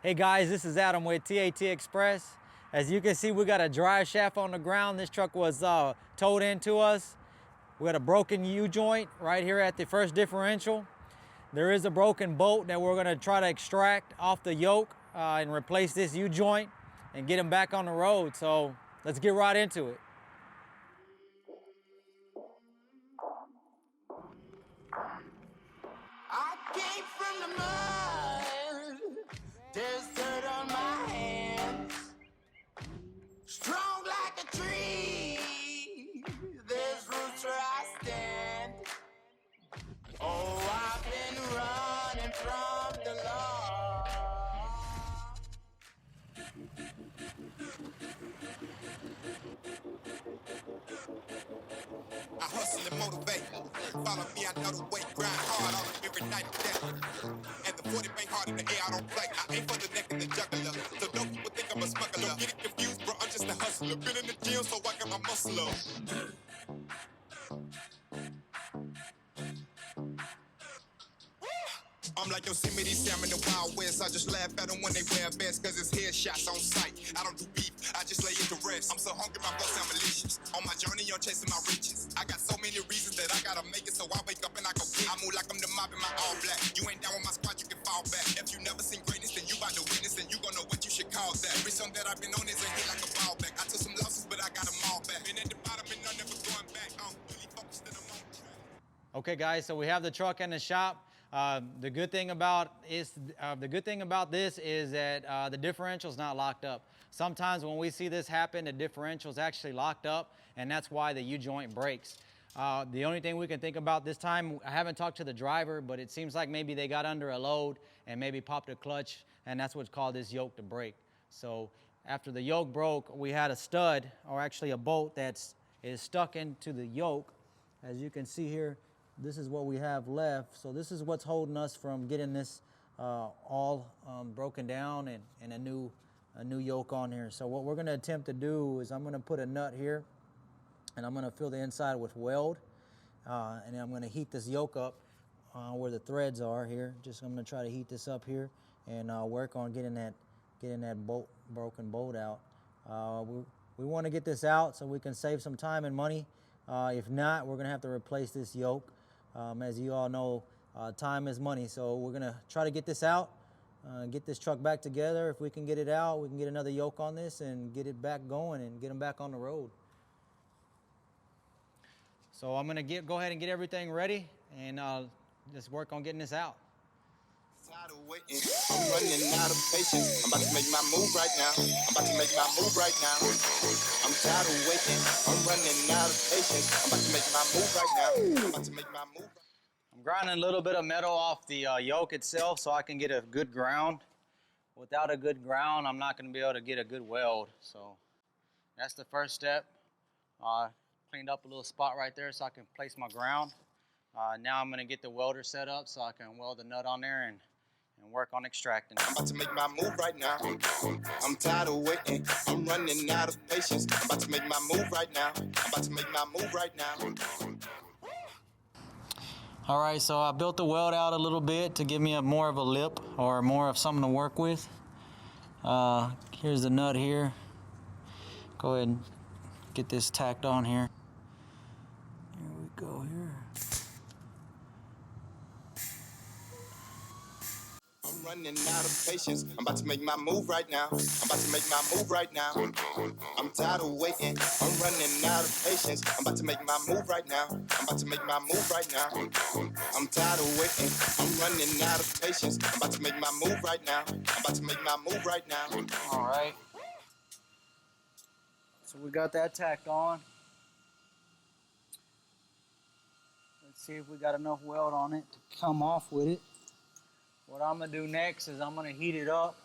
Hey guys, this is Adam with TAT Express. As you can see, we got a drive shaft on the ground. This truck was towed into us. We got a broken U-joint right here at the first differential. There is a broken bolt that we're gonna try to extract off the yoke and replace this U-joint and get them back on the road. So let's get right into it. I came from the mud, there's dirt on my hands. Strong like a tree, there's roots where I stand. Oh, I've been running from the law. I hustle and motivate. Follow me, I know the way. Grind hard on it every night and day. And the 40 bang hard in the air, I don't play. I ain't for the neck and the juggler. So don't people think I'm a smuggler. Don't get it confused, bro, I'm just a hustler. Been in the gym, so I got my muscle up. I'm like Yosemite Sam in the Wild West. I just laugh at them when they wear a vest, cause it's headshots on sight. I don't do beef, I just lay it to rest. I'm so hungry, my blood sound malicious. On my journey, I'm chasing my riches. I got so many reasons that I gotta make it, so I wake up and I go get it. I move like I'm the mob in my all black. You ain't down with my squad, you can fall back. If you never seen greatness, then you about to witness, and you gon' know what you should call that. Every song that I've been on is a hit like a ball back. I took some losses, but I got them all back. Been at the bottom and I'm never going back. I'm really focused and I'm on track. Okay guys, so we have the truck in the shop. The good thing about this is that the differential's not locked up. Sometimes when we see this happen, the differential's actually locked up, and that's why the U-joint breaks. The only thing we can think about this time, I haven't talked to the driver, but it seems like maybe they got under a load and maybe popped a clutch, and that's what's caused this yoke to break. So after the yoke broke, we had a stud, or actually a bolt is stuck into the yoke. As you can see here, this is what we have left. So this is what's holding us from getting this all broken down and a new yoke on here. So what we're gonna attempt to do is I'm gonna put a nut here and I'm gonna fill the inside with weld and I'm gonna heat this yoke up where the threads are here. I'm gonna try to heat this up here and work on getting that broken bolt out. We wanna get this out so we can save some time and money. If not, we're gonna have to replace this yoke. As you all know, time is money, so we're gonna try to get this out, get this truck back together. If we can get it out, we can get another yoke on this and get it back going and get them back on the road. So I'm gonna go ahead and get everything ready and just work on getting this out. Tired of waiting, I'm running out of patience. I'm about to make my move right now. I'm about to make my move right now. I'm tired of waiting, I'm running out of patience. I'm about to make my move right now. I'm about to make my move. I'm grinding a little bit of metal off the yoke itself so I can get a good ground. Without a good ground, I'm not going to be able to get a good weld. So that's the first step. Cleaned up a little spot right there so I can place my ground. Now I'm going to get the welder set up so I can weld the nut on there and work on extracting. I'm about to make my move right now. I'm tired of waiting, I'm running out of patience. I'm about to make my move right now. I'm about to make my move right now. All right, so I built the weld out a little bit to give me more of a lip or more of something to work with. Here's the nut here. Go ahead and get this tacked on here. Here we go here. I'm running out of patience. I'm about to make my move right now. I'm about to make my move right now. I'm tired of waiting. I'm running out of patience. I'm about to make my move right now. I'm about to make my move right now. I'm tired of waiting. I'm running out of patience. I'm about to make my move right now. I'm about to make my move right now. All right. So we got that tacked on. Let's see if we got enough weld on it to come off with it. What I'm gonna do next is I'm gonna heat it up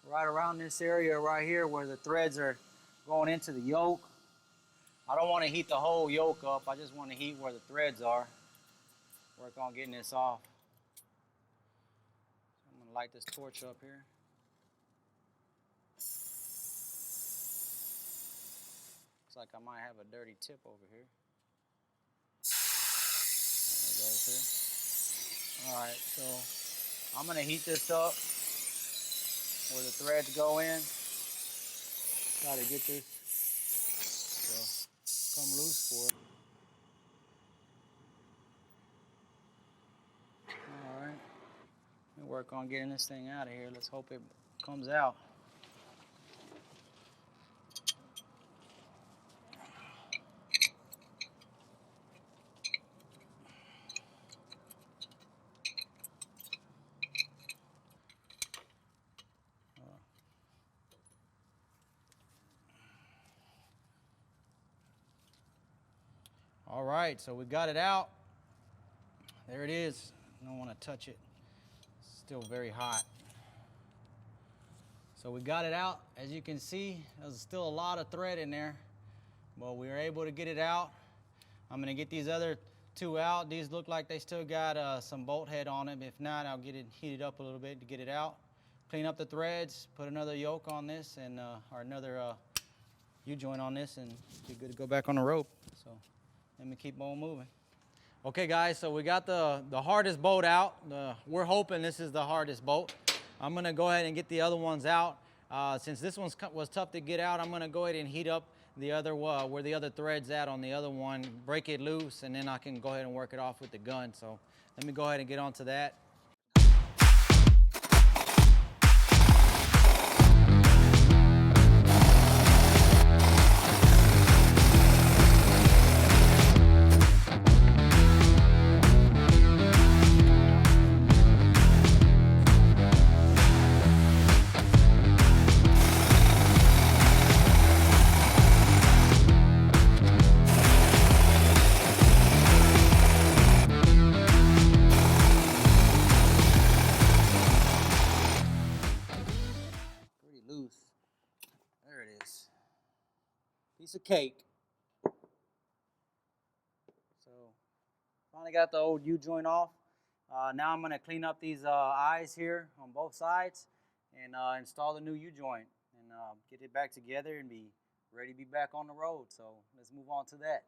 right around this area right here where the threads are going into the yoke. I don't want to heat the whole yoke up, I just want to heat where the threads are. Work on getting this off. So I'm gonna light this torch up here. Looks like I might have a dirty tip over here. There it goes here. Alright, so I'm gonna heat this up where the threads go in. Try to get this to come loose for it. All right, let me work on getting this thing out of here. Let's hope it comes out. All right, so we got it out. There it is. I don't want to touch it. It's still very hot. So we got it out. As you can see, there's still a lot of thread in there, but we were able to get it out. I'm going to get these other two out. These look like they still got some bolt head on them. If not, I'll get it heated up a little bit to get it out. Clean up the threads, put another yoke on this, and or another U-joint on this, and be good to go back on the rope. So let me keep on moving. Okay guys, so we got the hardest bolt out. We're hoping this is the hardest bolt. I'm gonna go ahead and get the other ones out. Since this one was tough to get out, I'm gonna go ahead and heat up the other, where the other thread's at on the other one, break it loose, and then I can go ahead and work it off with the gun. So let me go ahead and get onto that. There it is. Piece of cake. So finally got the old U-joint off. Now I'm going to clean up these eyes here on both sides and install the new U-joint and get it back together and be ready to be back on the road. So let's move on to that.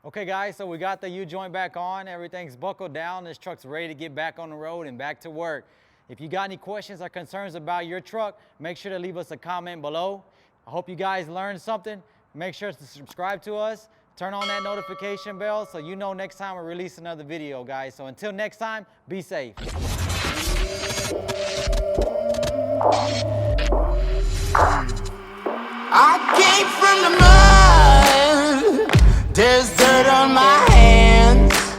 Okay guys, so we got the U-joint back on, everything's buckled down, this truck's ready to get back on the road and back to work. If you got any questions or concerns about your truck, make sure to leave us a comment below. I hope you guys learned something. Make sure to subscribe to us, turn on that notification bell so you know next time we release another video, guys. So until next time, be safe. I came from the mud. There's dirt on my hands.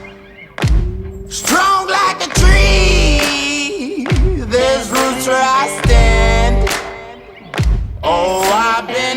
Oh, I've been